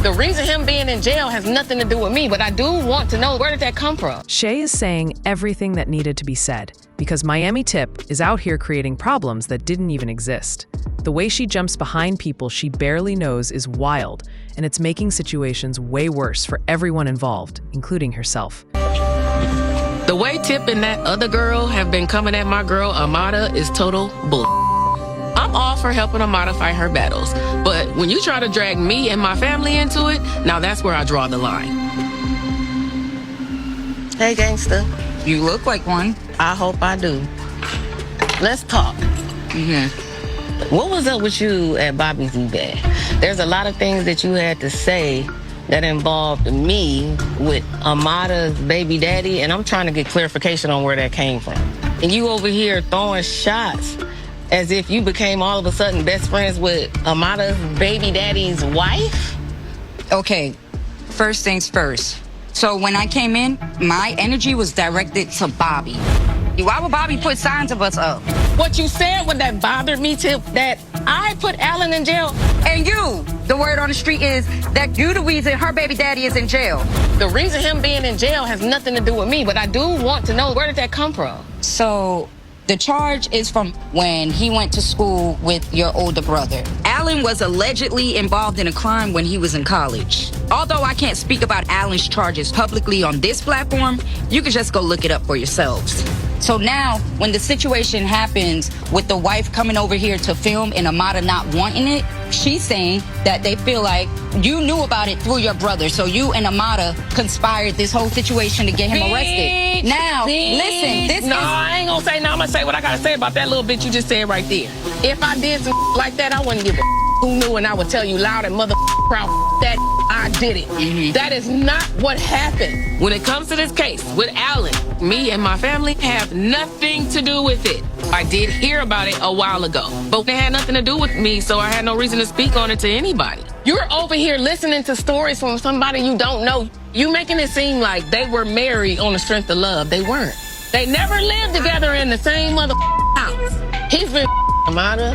The reason him being in jail has nothing to do with me, but I do want to know, where did that come from? Shay is saying everything that needed to be said because Miami Tip is out here creating problems that didn't even exist. The way she jumps behind people she barely knows is wild, and it's making situations way worse for everyone involved, including herself. The way Tip and that other girl have been coming at my girl Amara is total bull. I'm all for helping Amara fight her battles, but when you try to drag me and my family into it, now that's where I draw the line. Hey, gangster. You look like one. I hope I do. Let's talk. What was up with you at Bobby's event? There's a lot of things that you had to say that involved me with Amara's baby daddy, and I'm trying to get clarification on where that came from. And you over here throwing shots as if you became all of a sudden best friends with Amara's baby daddy's wife? Okay, first things first. So when I came in, my energy was directed to Bobby. Why would Bobby put signs of us up? What you said when that bothered me, Tip, that I put Alan in jail. And you, the word on the street is that you the reason her baby daddy is in jail. The reason him being in jail has nothing to do with me, but I do want to know, where did that come from? So the charge is from when he went to school with your older brother. Alan was allegedly involved in a crime when he was in college. Although I can't speak about Alan's charges publicly on this platform, you can just go look it up for yourselves. So now, when the situation happens with the wife coming over here to film and Amara not wanting it, she's saying that they feel like you knew about it through your brother. So you and Amara conspired this whole situation to get him arrested. Now, listen, this No, I ain't gonna say no. I'm gonna say what I gotta say about that little bit you just said right there. If I did some like that, I wouldn't give a who knew, and I would tell you loud and mother proud that I did it. That is not what happened. When it comes to this case with Alan, me and my family have nothing to do with it. I did hear about it a while ago, but it had nothing to do with me, so I had no reason to speak on it to anybody. You're over here listening to stories from somebody you don't know. You making it seem like they were married on the strength of love. They weren't. They never lived together in the same mother house. He's been Amara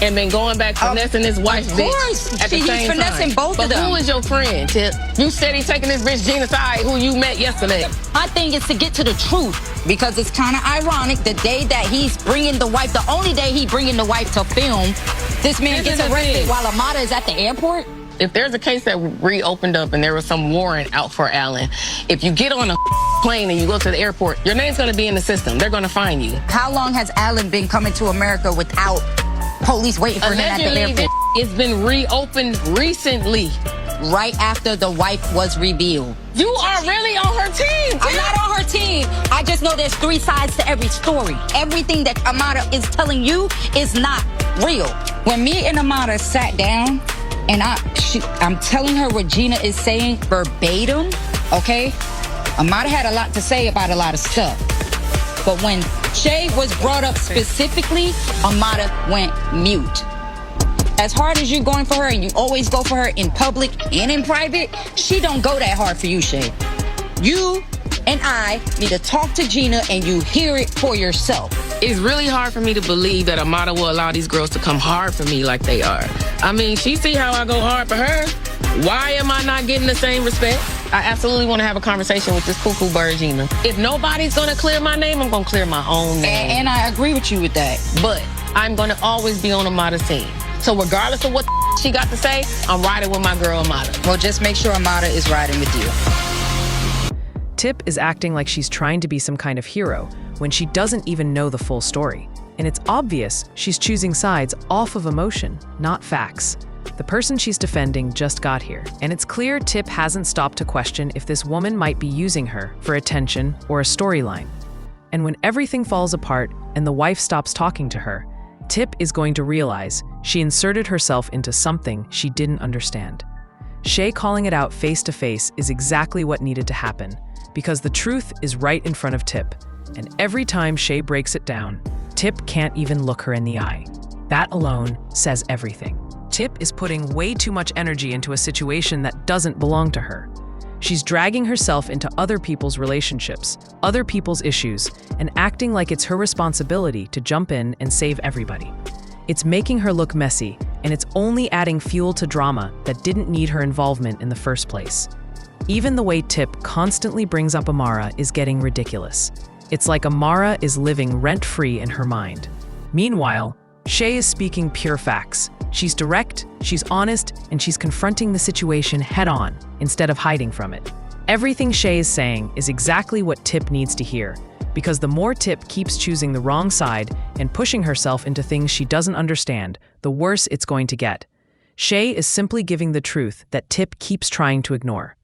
and been going back finessing his wife's bitch at the same time. He's finessing both of them. But who is your friend, Tip? You said he's taking this bitch Gina aside, who you met yesterday. My thing is to get to the truth, because it's kind of ironic the day that he's bringing the wife, the only day he bringing the wife to film, this man gets arrested while Amara is at the airport. If there's a case that reopened up and there was some warrant out for Alan, if you get on a plane and you go to the airport, your name's going to be in the system. They're going to find you. How long has Alan been coming to America without police waiting for him at the airport? It's been reopened recently. Right after the wife was revealed. You are really on her team, Tip. I'm not on her team. I just know there's three sides to every story. Everything that Amara is telling you is not real. When me and Amara sat down, and I'm telling her what Gina is saying verbatim, okay? Amara had a lot to say about a lot of stuff. But when Shay was brought up specifically, Amara went mute. As hard as you're going for her, and you always go for her in public and in private, she don't go that hard for you, Shay. You and I need to talk to Gina and you hear it for yourself. It's really hard for me to believe that Amara will allow these girls to come hard for me like they are. I mean, she see how I go hard for her. Why am I not getting the same respect? I absolutely want to have a conversation with this cuckoo bird, Gina. If nobody's going to clear my name, I'm going to clear my own name. And I agree with you with that. But I'm going to always be on Amara's team. So regardless of what she got to say, I'm riding with my girl Amara. Well, just make sure Amara is riding with you. Tip is acting like she's trying to be some kind of hero when she doesn't even know the full story. And it's obvious she's choosing sides off of emotion, not facts. The person she's defending just got here, and it's clear Tip hasn't stopped to question if this woman might be using her for attention or a storyline. And when everything falls apart and the wife stops talking to her, Tip is going to realize she inserted herself into something she didn't understand. Shay calling it out face to face is exactly what needed to happen, because the truth is right in front of Tip, and every time Shay breaks it down, Tip can't even look her in the eye. That alone says everything. Tip is putting way too much energy into a situation that doesn't belong to her. She's dragging herself into other people's relationships, other people's issues, and acting like it's her responsibility to jump in and save everybody. It's making her look messy, and it's only adding fuel to drama that didn't need her involvement in the first place. Even the way Tip constantly brings up Amara is getting ridiculous. It's like Amara is living rent-free in her mind. Meanwhile, Shay is speaking pure facts. She's direct, she's honest, and she's confronting the situation head-on instead of hiding from it. Everything Shay is saying is exactly what Tip needs to hear, because the more Tip keeps choosing the wrong side and pushing herself into things she doesn't understand, the worse it's going to get. Shay is simply giving the truth that Tip keeps trying to ignore.